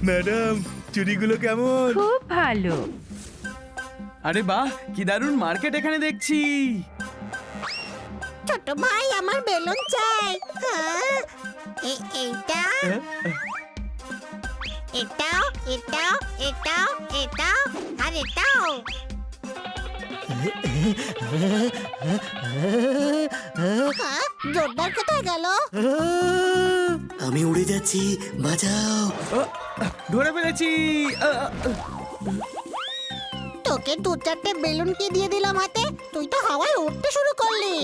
Madam চুড়িগুলো কেমন? খুব ভালো। আরে বাহ, কি দারুণ মার্কেট এখানে দেখছি। ছোট ভাই আমার বেলুন চাই। হ্যাঁ, এইটা এটাও এটাও এটাও এটাও আর এটাও। হ্যাঁ, জোরদার কোথায় গেল? আমি উড়ে যাচ্ছি, বাঁচাও। ধরে ফেলেছি। তোকে দু চারটে বেলুন কি দিয়ে দিলাম হাতে, তুই তো হাওয়ায় উঠতে শুরু করলি।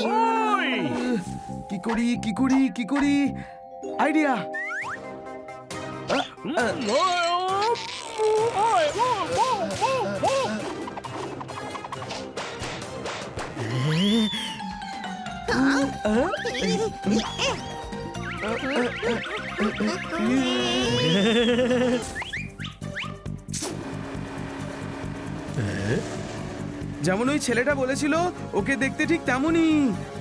কি করি কি করি কি করি, আইডিয়া। যেমন ওই ছেলেটা বলেছিল, ওকে দেখতে ঠিক তেমনই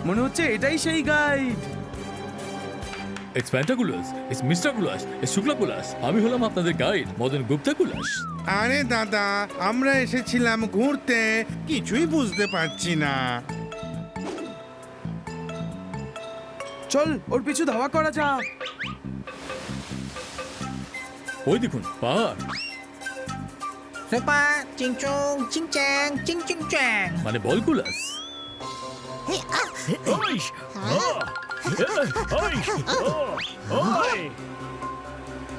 মনে হচ্ছে। এটাই সেই guide. It's Fantaculous, it's Mr. Culus, it's Shukla Culus. আমি হলাম আপনাদের গাইড মদন গুপ্তা কুলাস। আরে দাদা, আমরা এসেছিলাম ঘুরতে, কিছুই বুঝতে পারছি না। চল ওর পিছু ধাওয়া করা যাক। ওই দেখুন পাহাড়, সুপার চিংচুং চিংচ্যাং চিং চিং চ্যাং। মানে বল কুলাস।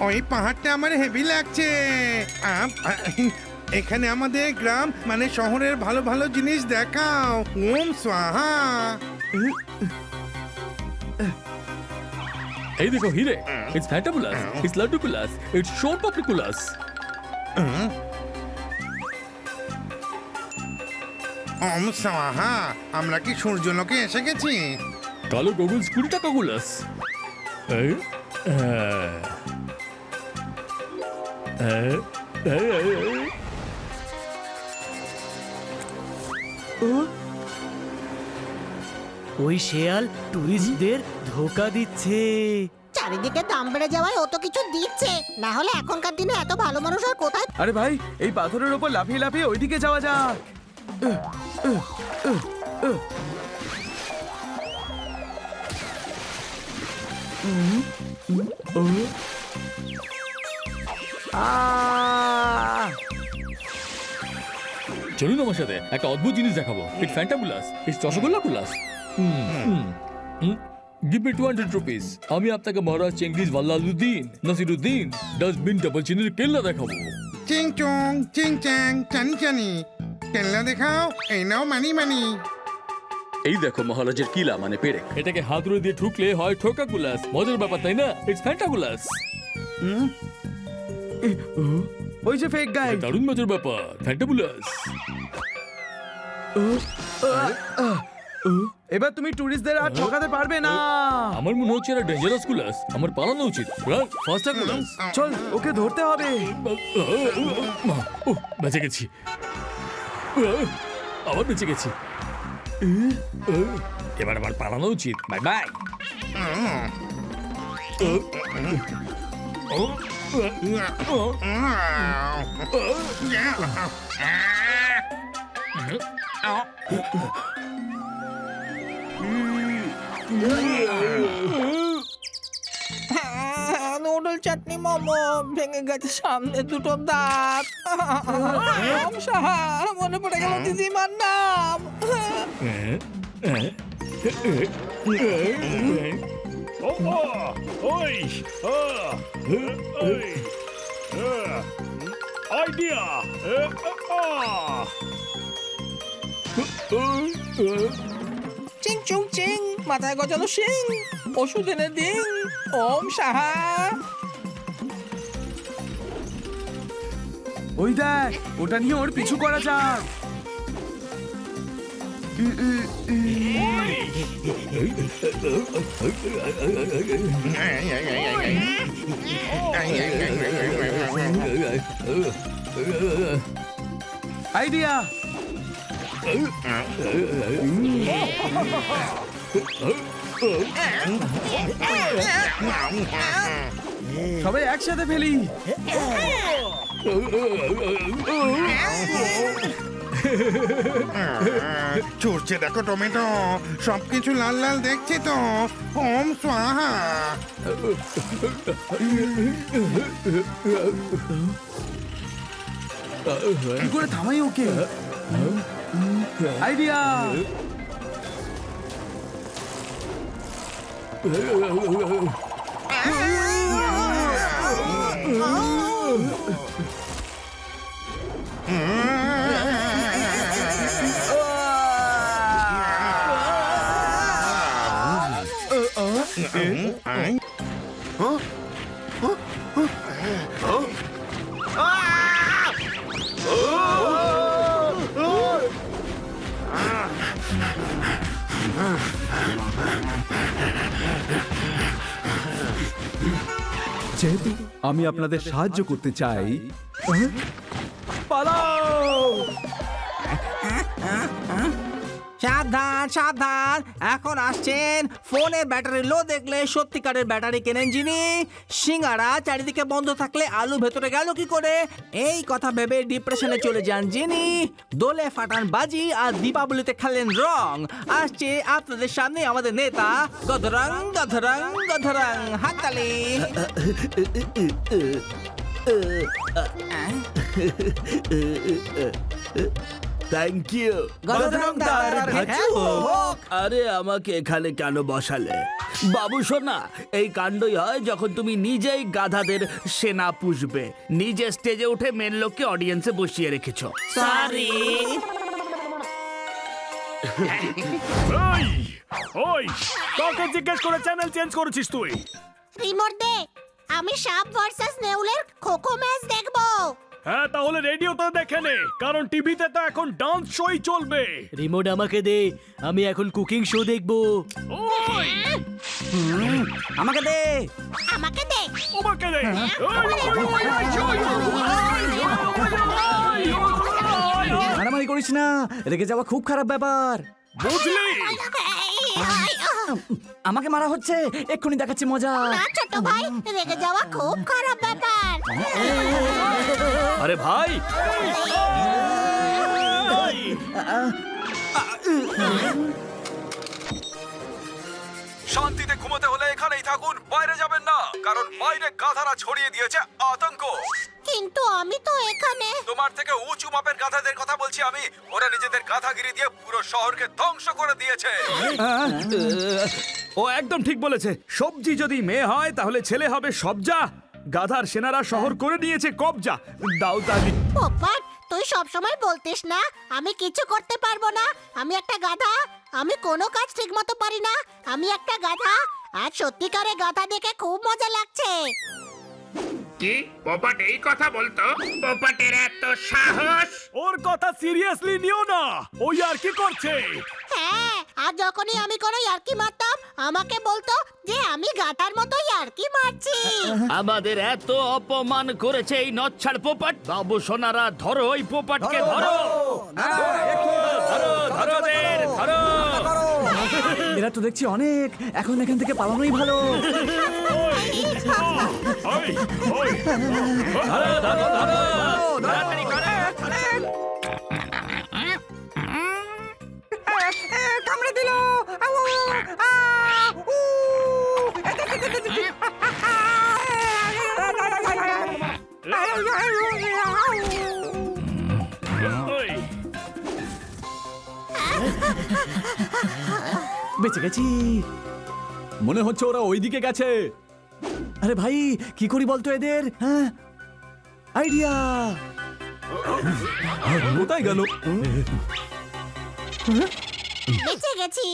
ওই পাহাড়টা আমার হেভি লাগছে। এখানে আমাদের গ্রাম মানে শহরের ভালো ভালো জিনিস দেখাও। ওম স্বাহা। এই দেখো হিরে, it's Fantaculous, it's Laddu Culus, it's Shon Papri Culus. ওম স্বাহা। আমরা কি সূর্যলোকে এসে গেছি? কালো গগলস 20 টাকা কুলাস। ওই শেয়াল টুরিস্টদের ধোকা দিচ্ছে। চারিদিকে দাম বেড়ে যাওয়ায় ও তো কিছু দিচ্ছে না, হলে এখনকার দিনে এত ভালো মানুষ আর কোথায়? আরে ভাই, এই পাথরের ওপর লাফিয়ে লাফিয়ে ওইদিকে যাওয়া যাক। চলুন আমার সাথে একটা অদ্ভুত জিনিস দেখাবো। It's Fantaculous, it's rasgulla কুলাস। Give me 200 rupees. আমি আপনাকে মহারাজ চেঙ্গিজ ওয়াল্লালুদ্দিন নাসিরুদ্দিন ডাস্টবিন ডাবল চিনের কেল্লা দেখাবো। চিং চং চিং চ্যাং চানি চানি। কেল্লা দেখাও। এই নাও মানি মানি। এই দেখো মহারাজের কিলা মানে পেরেক। এটাকে হাত ধরে দিয়ে ঠুকলে হয় ঠোকা কুলাস। মজার ব্যাপার তাই না? It's Fantaculous. ওই যে ফেক গাইড। দারুণ মজার ব্যাপার Fantaculous. এবার তুমি টুরিস্টদের আর ঠকাতে পারবে না। আমার মনে হচ্ছে এটা ডেঞ্জারাস কুলাস। আমার পালানো উচিত। রান ফাস্টার কুলাস। চল ওকে ধরতে হবে। বেঁচে গেছি, আবার বেঁচে গেছি। এবার আবার পালানো উচিত। Bye bye. নুডল চাটনি মোমো ভেঙে গেছে সামনে দুটো দাঁত। সাহা মনে পড়ে গেল দিদিমার নাম। আইডিয়া। চিং চুং চিং মাথায় গজালো সিং ওষুধ এনে দিন। ওম সাহা। ওই দেখ, ওটা নিয়ে ওর পিছু করা যাক। আইডিয়া। সবাই একসাথে ফেলি। চড়ছে দেখো টমেটো, সবকিছু লাল লাল দেখছি তো। ওম স্বাহা। কি করে থামাই ওকে? আইডিয়া। যেহেতু আমি আপনাদের সাহায্য করতে চাই, পালাও! সাবধান সাবধান, এখন আসছেন। ফোনের ব্যাটারি লো দেখলে সত্যিকারের ব্যাটারি কেনেন যিনি। সিঙ্গারা চারিদিকে বন্ধ থাকলে আলু ভেতরে গেল কি করে, এই কথা ভেবে ডিপ্রেশনে চলে যান যিনি। দোলে ফাটান বাজি আর দীপাবলিতে খেলেন রং। আসছে আপনাদের সামনে আমাদের নেতা গধরং গধরং গধরং। হাততালি। Thank you. গধরং দার ভেচু হোক। আরে আমাকে এখানে কেন বসালে? বাবু সোনা, এই কাণ্ডই হয় যখন তুমি নিজেই গাধাদের সেনা পুষবে। নিজে স্টেজে উঠে মেন লোককে অডিয়েন্সে বসিয়ে রেখেছো। সরি। ওই কাকে জিজ্ঞেস করে চ্যানেল চেঞ্জ করেছিস তুই? রিমোট দে, আমি সাপ ভার্সেস নেউলের খোখো ম্যাচ দেখবো। হ্যাঁ, তাহলে রেডিওতে দেখে নে, কারণ টিভিতে তো এখন ডান্স শোই চলবে। রিমোট আমাকে দে, আমি এখন কুকিং শো দেখবো। আমাকে দে। আমাকে দে। আমাকে দে। মারামারি করিস না, রেগে যাওয়া খুব খারাপ ব্যাপার। বুঝলি? আমাকে মারা হচ্ছে, এক্ষুনি দেখাচ্ছি মজা। না ছোট ভাই, রেগে যাওয়া খুব খারাপ ব্যাপার। আরে ভাই, শান্তিতে ঘুমোতে হলে এখানেই থাকুন, বাইরে যাবেন না, কারণ বাইরে গাধারা ছড়িয়ে দিয়েছে আতঙ্ক। কিন্তু আমি তো এখানে। তোমার থেকে উঁচু মাপের গাধাদের কথা বলছি আমি। ওরা নিজেদের গাধাগিরি দিয়ে পুরো শহরকে ধ্বংস করে দিয়েছে। ও একদম ঠিক বলেছে। সবজি যদি মেয়ে হয় তাহলে ছেলে হবে সবজা। গাধার সেনারা শহর করে নিয়েছে কবজা। দাও তালি। পোপট, তুই সবসময় বলতিস না আমি কিছু করতে পারবো না, আমি একটা গাধা, আমি কোনো কাজ ঠিক মতো পারি না, আমি একটা গাধা। আর সত্যিকারে গাধা দেখে খুব মজা লাগছে। কি পোপট এই কথা বলতো? পোপটের এত সাহস! ওর কথা সিরিয়াসলি নিও না, ওই আর কি করছে। হ্যাঁ, আর যখনই আমি কোনো ইয়ার্কি মারতাম আমাকে বলতো যে আমি গাধার মতো ইয়ার্কি মারছি। আমাদের এত অপমান করেছে এই নচ্ছাড় পোপট। বাবু সোনারা, ধরো ওই পোপটকে, ধরো। ধরো ওদের, ধরো। এরা তো দেখছি অনেক, এখন এখান থেকে পালানোই ভালো। তাড়াতাড়ি করে। কামড়ে দিল। বেঁচে গেছি। মনে হচ্ছে ওরা ওইদিকে গেছে। আরে ভাই, কি করি বলতো এদের? হ্যাঁ, আইডিয়া। কোথায় গেল? বেঁচে গেছি।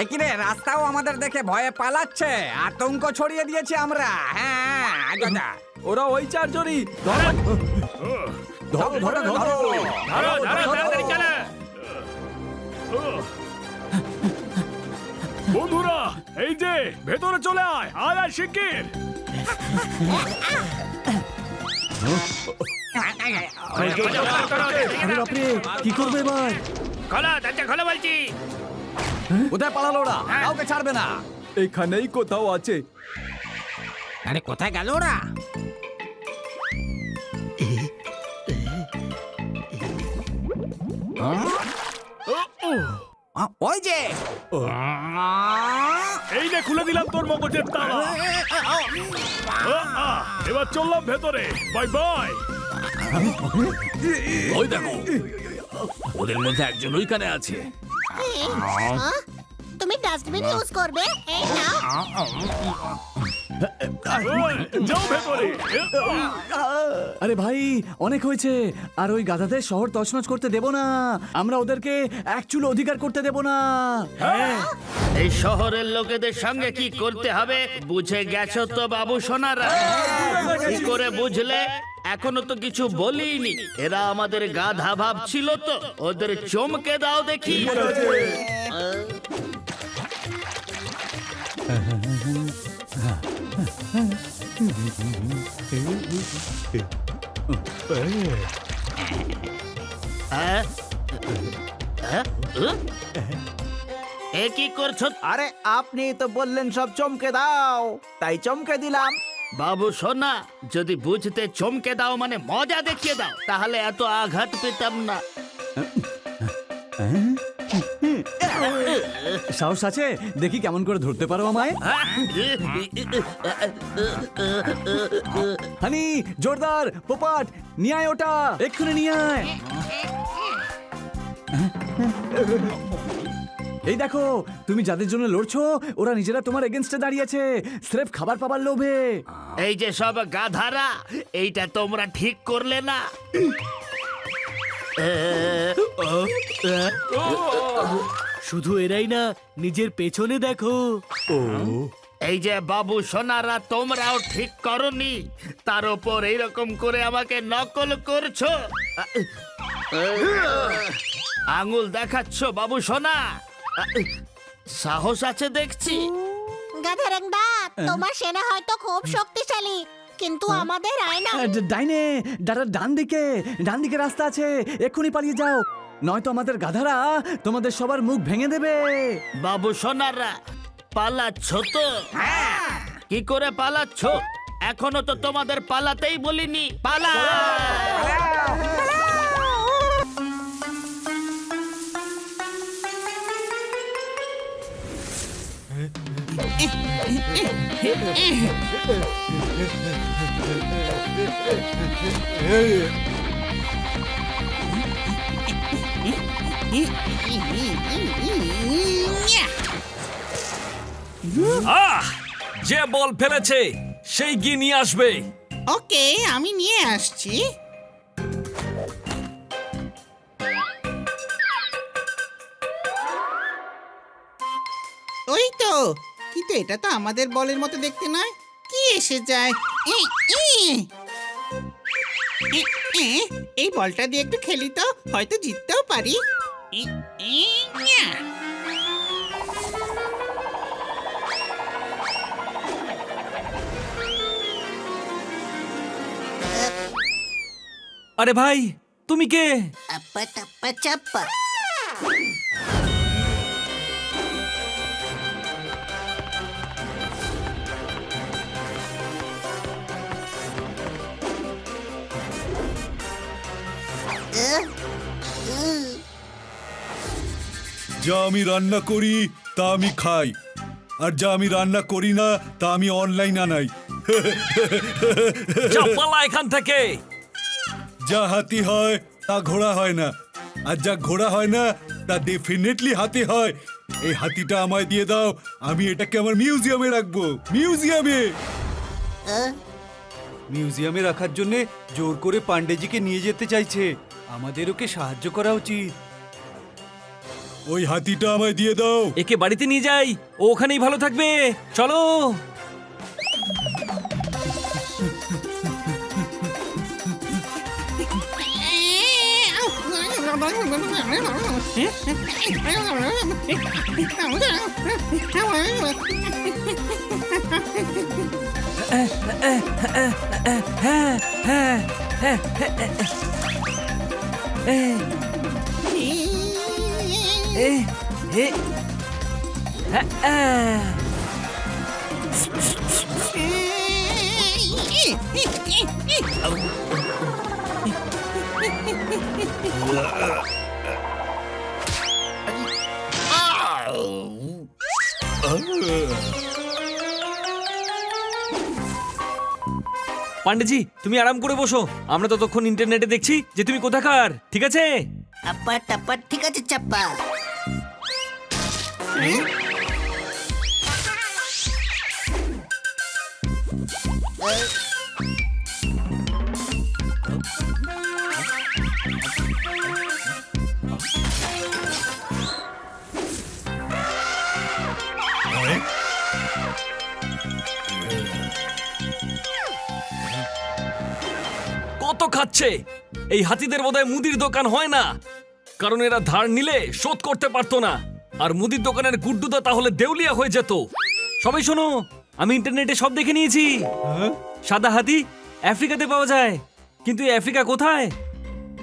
একিরে, রাস্তাও আমাদের দেখে ভয়ে পালাচ্ছে। আতঙ্ক ছড়িয়ে দিয়েছি আমরা। হ্যাঁ, দাদা। ওরা ওই চারজনই। ধরো ধরো ধরো ধরো। তাড়াতাড়ি চলো। বন্ধুরা, এই যে ভেতরে চলে আয়, আয় আয় শিগগির। আরে বাপরে, কি করবে এবার? খোলো, দরজা খোলো বলছি। কোথায় পালালো ওরা? কাউকে ছাড়বে না। এখানেই কোথাও আছে। আরে কোথায় গেল ওরা? ওই যে এই নে খুলে দিলাম তোর মগজের তালা। এবার চললাম ভেতরে। Bye bye. ওই দেখো, ওদের মধ্যে একজন ওইখানে আছে। তুমি ডাস্টবিন ইউজ করবে? এই নাও। যাও ভেতরে। আরে ভাই, অনেক হয়েছে। আর ওই গাধাদের শহর তছনছ করতে দেব না। আমরা ওদেরকে এক চুল অধিকার করতে দেব না। এই শহরের লোকেদের সঙ্গে কি করতে হবে বুঝে গেছো তো বাবু সোনারা? কি করে বুঝলে? এখনো তো কিছু বলিনি। এরা আমাদের গাধা ভাবছিল তো, ওদের চমকে দাও দেখি। এ কি করছো? আরে আপনি তো বললেন সব চমকে দাও, তাই চমকে দিলাম। বাবু সোনা, যদি বুঝতে চমকে দাও মানে মজা দেখিয়ে দাও, তাহলে এত আঘাত পেতাম না। সাহস আছে? দেখি কেমন করে ধরতে পারো আমায়। হানি, জোরদার, পোপাট, নিয়ে আয় ওটা, এক্ষুনি নিয়ে আয়। এই দেখো, তুমি যাদের জন্য লড়ছো ওরা নিজেরা তোমার এগেনস্টে দাঁড়িয়েছে, স্রেফ খাবার পাবার লোভে। এই যে সব গাধারা, এইটা তোমরা ঠিক করলে না। শুধু এরাই না, নিজের পেছনে দেখো। এই যে বাবু সোনারা, তোমরাও ঠিক করনি, তার উপর এইরকম করে আমাকে নকল করছো। আঙুল দেখাচ্ছ বাবু সোনা, সাহস আছে দেখছি। গাধারেংদা, তোমার সেনা হয়তো খুব শক্তিশালী, কিন্তু আমাদের আয়না। ডাইনে, ডান দিকে রাস্তা আছে, এক্ষুনি পালিয়ে যাও, নয়তো আমাদের গাধারা তোমাদের সবার মুখ ভেঙে দেবে। বাবু সোনারা, পালাচ্ছ তো? কি করে পালাচ্ছ? এখনো তো তোমাদের পালাতেই বলিনি। পালা! যে বল ফেলেছে সেই গিয়ে নিয়ে আসবে। ওকে, আমি নিয়ে আসছি। ওই তো, কিন্তু এটা তো আমাদের বলের মতো দেখতে নয়। কি এসে যায়? এই বলটা দিয়ে একটু খেলি তো, হয়তো জিততেও পারি। আরে ভাই, তুমি কে? আপ্পা টাপ্পা চাপ্পা। যা আমি রান্না করি তা আমি খাই, আর যা আমি রান্না করি না তা আমি অনলাইন আনাই। পালা এখান থেকে। যা হাতি হয় তা ঘোড়া হয় না, আর যা ঘোড়া হয় না তা ডেফিনেটলি হাতি হয়। এই হাতিটা আমায় দিয়ে দাও, আমি এটাকে আমার মিউজিয়ামে রাখবো। মিউজিয়ামে রাখার জন্য জোর করে পান্ডেজিকে নিয়ে যেতে চাইছে, আমাদের ওকে সাহায্য করা উচিত। ওই হাতিটা আমায় দিয়ে দাও। একে বাড়িতে নিয়ে যাই, ও ওখানেই ভালো থাকবে। চলো। পান্ডেজি তুমি আরাম করে বসো, আমরা ততক্ষণ ইন্টারনেটে দেখছি যে তুমি কোথাকার, ঠিক আছে? আপ্পা টাপ্পা ঠিক আছে চাপ্পা। কত খাচ্ছে? এই হাতিদের বোধহয় মুদির দোকান হয় না, কারণ এরা ধার নিলে শোধ করতে পারতো না, আর মুদির দোকানের গুড্ডুদা তাহলে দেউলিয়া হয়ে যেত। সবাই শোনো, আমি ইন্টারনেটে সব দেখে নিয়েছি। সাদা হাতি আফ্রিকাতে পাওয়া যায়, কিন্তু এই আফ্রিকা কোথায়?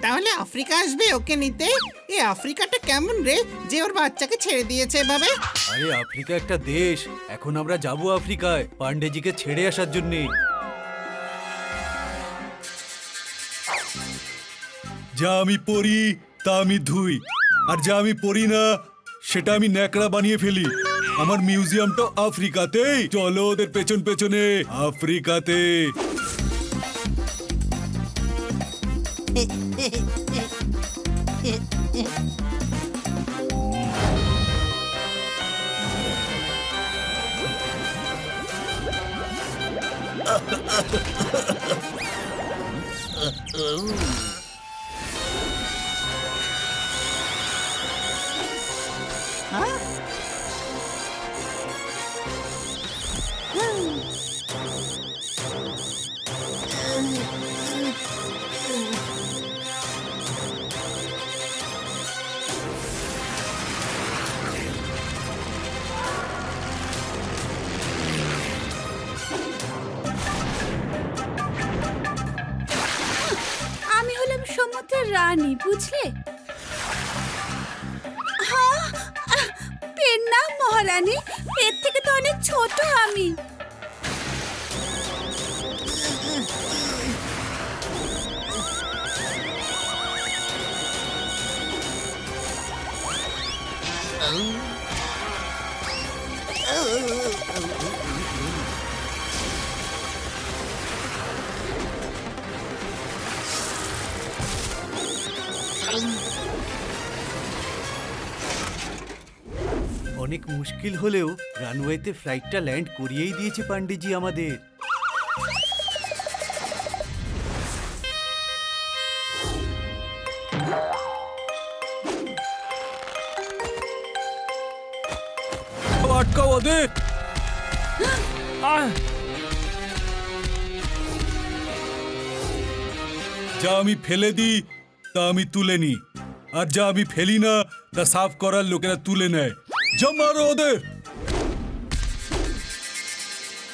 তাহলে আফ্রিকা আসবে ওকে নিতে? এ আফ্রিকাটা কেমন রে যে ওর বাচ্চাকে ছেড়ে দিয়েছে এভাবে? আরে আফ্রিকা একটা দেশ, এখন আমরা যাব আফ্রিকায় পান্ডেজিকে ছেড়ে আসার জন্য। যা আমি পড়ি তা আমি ধুই, আর যা আমি পড়ি না সেটা আমি ন্যাকড়া বানিয়ে ফেলি। আমার মিউজিয়ামটা আফ্রিকাতেই, চলো ওদের পেছন পেছনে আফ্রিকাতে। আমি হলাম সমুদ্রের রানী, বুঝলে? হ্যাঁ, এর নাম মহারানী, এর থেকে তো অনেক ছোট আমি। অনেক মুশকিল হলেও রানওয়েতে ফ্লাইটটা ল্যান্ড করিয়েই দিয়েছে পান্ডেজি আমাদের। আটকাও ওদের। যা আমি ফেলে দিই তা আমি তুলে নিই, আর যা আমি ফেলি না তা সাফ করার লোকেরা তুলে নেয়। যা মারো ওদের।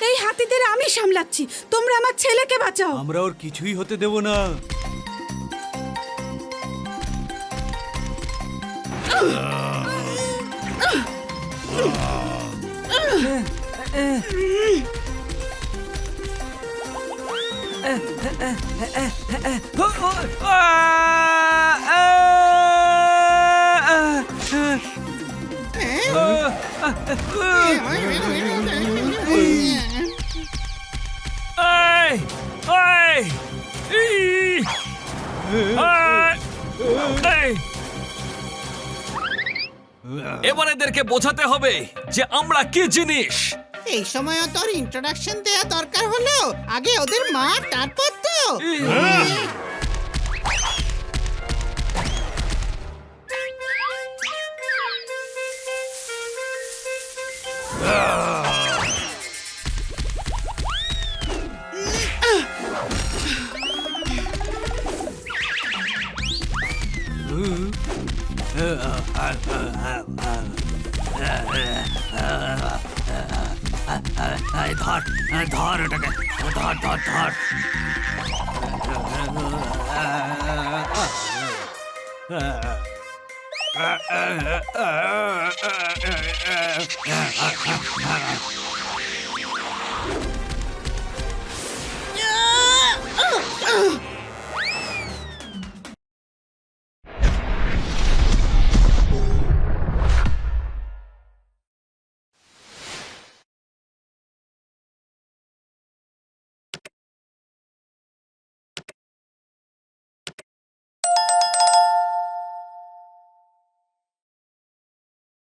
এই হাতিদের আমি সামলাচ্ছি, তোমরা আমার ছেলেকে বাঁচাও। আমরা ওর কিছুই হতে দেব না। এবার এদেরকে বোঝাতে হবে যে আমরা কি জিনিস। এই সময় তোর ইন্ট্রোডাকশন দেয়া দরকার হলো, আগে ওদের মার, তারপর তো। ধর ধর ওটাকে, ধর ধর ধর।